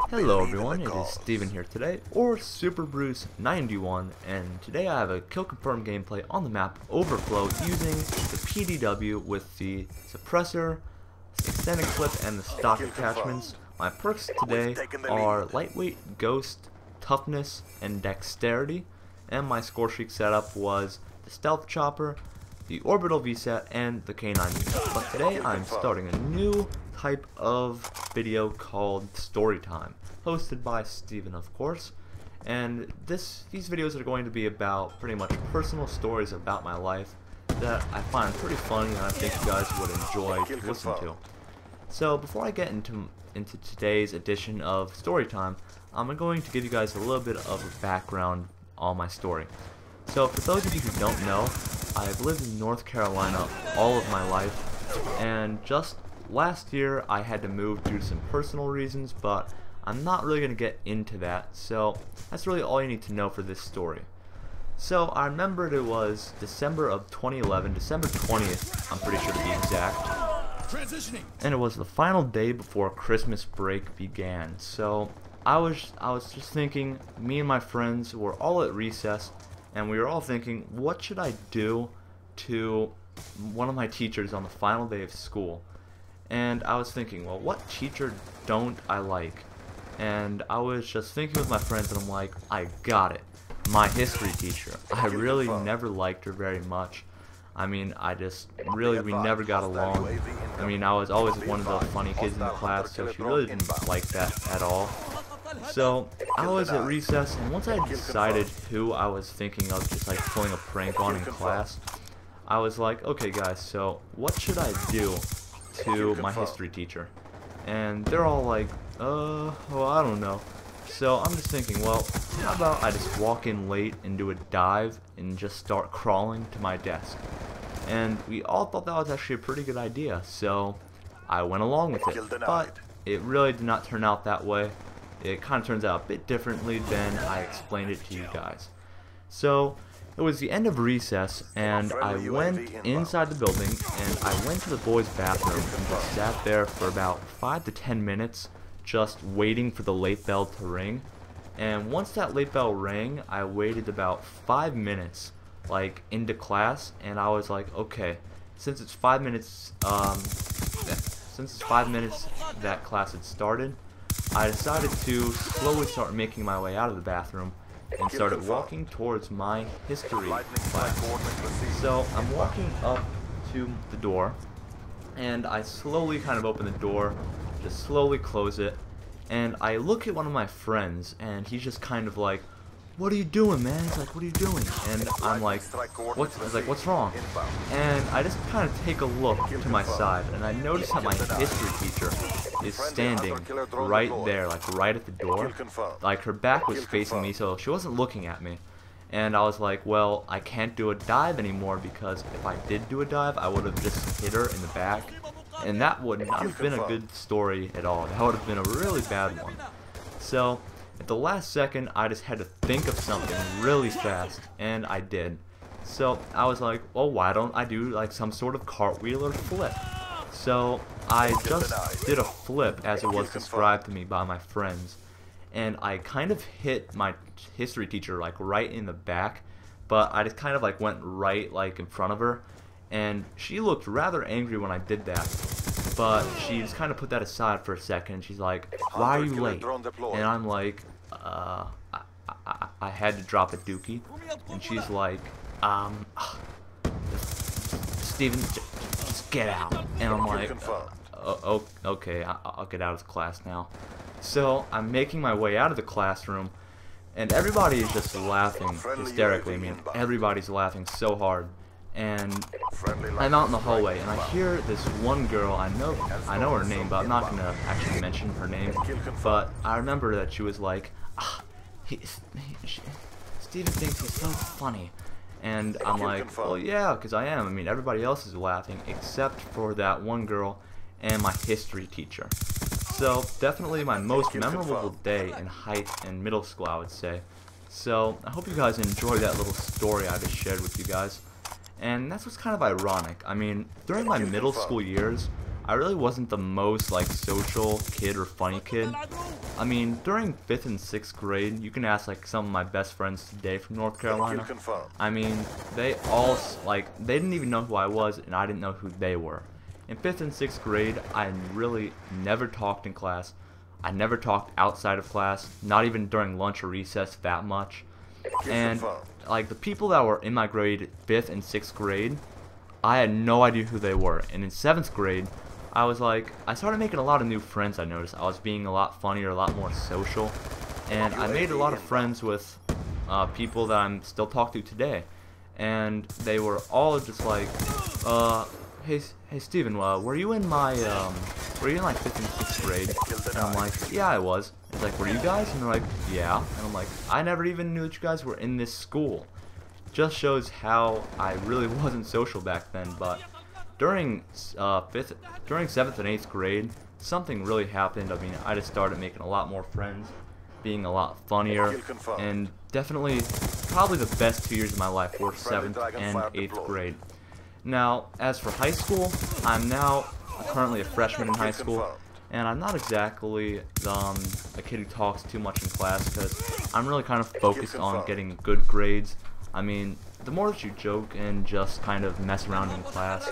Hello everyone, it is Steven here today, or Super Bruce 91, and today I have a kill confirm gameplay on the map Overflow using the PDW with the suppressor, extended clip, and the stock attachments. My perks today are lightweight, ghost, toughness, and dexterity, and my score streak setup was the stealth chopper, the orbital VSAT, and the K9 unit. But today I'm starting a new type of video called Storytime, hosted by Steven, of course. And these videos are going to be about pretty much personal stories about my life that I find pretty funny and I think you guys would enjoy to listen to. So before I get into today's edition of Storytime, I'm going to give you guys a little bit of a background on my story. So for those of you who don't know, I've lived in North Carolina all of my life, and just last year I had to move due to some personal reasons, but I'm not really going to get into that, so that's really all you need to know for this story. So I remembered it was December of 2011, December 20th, I'm pretty sure to be exact. Transitioning. And it was the final day before Christmas break began. So I was just thinking, me and my friends were all at recess, and we were all thinking, what should I do to one of my teachers on the final day of school? And I was thinking, well, what teacher don't I like? And I was just thinking with my friends, and I'm like, I got it. My history teacher. I really never liked her very much. I mean, we never got along. I mean, I was always one of the funny kids in the class, so she really didn't like that at all. So I was at recess, and once I decided who I was thinking of just like pulling a prank on in class, I was like, okay guys, so what should I do to my history teacher? And they're all like, well, I don't know. So I'm just thinking, well, how about I just walk in late and do a dive and just start crawling to my desk? And we all thought that was actually a pretty good idea, so I went along with it. But it really did not turn out that way. It kind of turns out a bit differently than I explained it to you guys. So it was the end of recess, and I went inside the building, and I went to the boys' bathroom and just sat there for about 5 to 10 minutes just waiting for the late bell to ring. And once that late bell rang, I waited about 5 minutes like into class, and I was like, okay, since it's 5 minutes that class had started, I decided to slowly start making my way out of the bathroom and started walking towards my history class. So I'm walking up to the door, and I slowly kind of open the door, just slowly close it, and I look at one of my friends, and he's just kind of like, what are you doing, man? He's like, what are you doing? And I'm like, what's wrong? And I just kind of take a look to my side, and I notice that my history teacher is standing right there, like right at the door. Like her back was facing me, so she wasn't looking at me. And I was like, well, I can't do a dive anymore, because if I did do a dive, I would have just hit her in the back, and that would not have been a good story at all. That would have been a really bad one. So at the last second, I just had to think of something really fast, and I did. So I was like, well, why don't I do like some sort of cartwheel or flip? So I just did a flip as it was described to me by my friends, and I kind of hit my history teacher like right in the back, but I just kind of like went right like in front of her, and she looked rather angry when I did that. But she just kind of put that aside for a second. She's like, why are you late? And I'm like, I had to drop a dookie. And she's like, Steven, just get out. And I'm like, okay, I'll get out of the class now. So I'm making my way out of the classroom, and everybody is just laughing hysterically. I mean, everybody's laughing so hard. And I'm out in the hallway, and I hear this one girl. I know her name, but I'm not gonna actually mention her name. But I remember that she was like, Steven thinks he's so funny. And I'm like, well, yeah, because I am. I mean, everybody else is laughing except for that one girl and my history teacher. So definitely my most memorable day in middle school, I would say. So I hope you guys enjoyed that little story I just shared with you guys. And that's what's kind of ironic. I mean, during my middle school years, I really wasn't the most like social kid or funny kid, I mean, during 5th and 6th grade, you can ask like some of my best friends today from North Carolina. I mean, they all, like, they didn't even know who I was, and I didn't know who they were. In 5th and 6th grade, I really never talked in class. I never talked outside of class, not even during lunch or recess that much. And like the people that were in my grade, 5th and 6th grade, I had no idea who they were. And in 7th grade, I started making a lot of new friends. I noticed I was being a lot funnier, a lot more social, and I made a lot of friends with people that I'm still talking to today. And they were all just like, hey Steven, were you in like 5th and 6th grade? And I'm like, yeah, I was. It's like, were you guys? And they're like, yeah. And I'm like, I never even knew that you guys were in this school. Just shows how I really wasn't social back then. But during 7th and 8th grade, something really happened. I mean, I just started making a lot more friends, being a lot funnier, and definitely, probably the best 2 years of my life were 7th and 8th grade. Now, as for high school, I'm currently a freshman in high school, and I'm not exactly a kid who talks too much in class, because I'm really kind of focused on getting good grades. I mean, the more that you joke and just kind of mess around in class,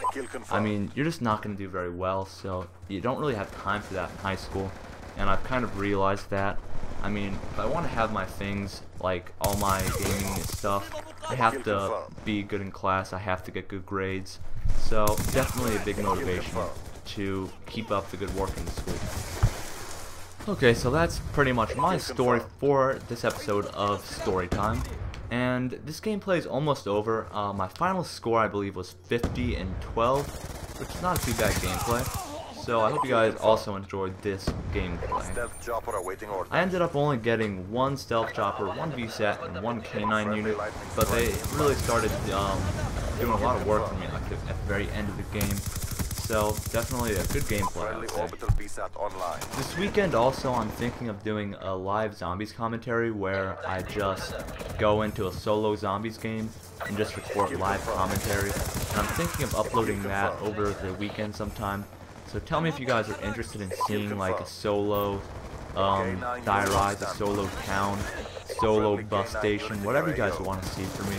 I mean, you're just not going to do very well, so you don't really have time for that in high school, and I've kind of realized that. I mean, if I want to have my things, like all my gaming and stuff, I have to be good in class, I have to get good grades, so definitely a big motivation to keep up the good work in school. Okay, so that's pretty much my story for this episode of Storytime. And this gameplay is almost over. My final score, I believe, was 50 and 12, which is not a too bad gameplay. So I hope you guys also enjoyed this gameplay. I ended up only getting one stealth chopper, one VSAT, and one K9 unit, but they really started doing a lot of work for me like at the very end of the game. So definitely a good gameplay, I would say. This weekend also I'm thinking of doing a live zombies commentary where I just go into a solo zombies game and just record live commentary. And I'm thinking of uploading that over the weekend sometime. So tell me if you guys are interested in seeing like a solo die rise, a solo town, solo bus station, whatever you guys want to see for me.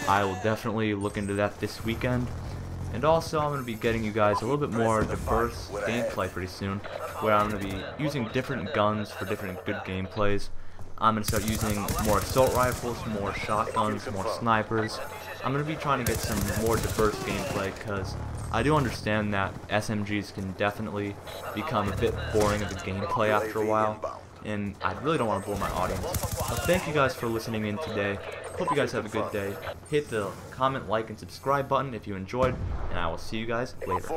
I will definitely look into that this weekend. And also, I'm going to be getting you guys a little bit more diverse gameplay pretty soon, where I'm going to be using different guns for different good gameplays. I'm going to start using more assault rifles, more shotguns, more snipers. I'm going to be trying to get some more diverse gameplay, because I do understand that SMGs can definitely become a bit boring of a gameplay after a while, and I really don't want to bore my audience. So thank you guys for listening in today. Hope you guys have a good day. Hit the comment, like, and subscribe button if you enjoyed, and I will see you guys later.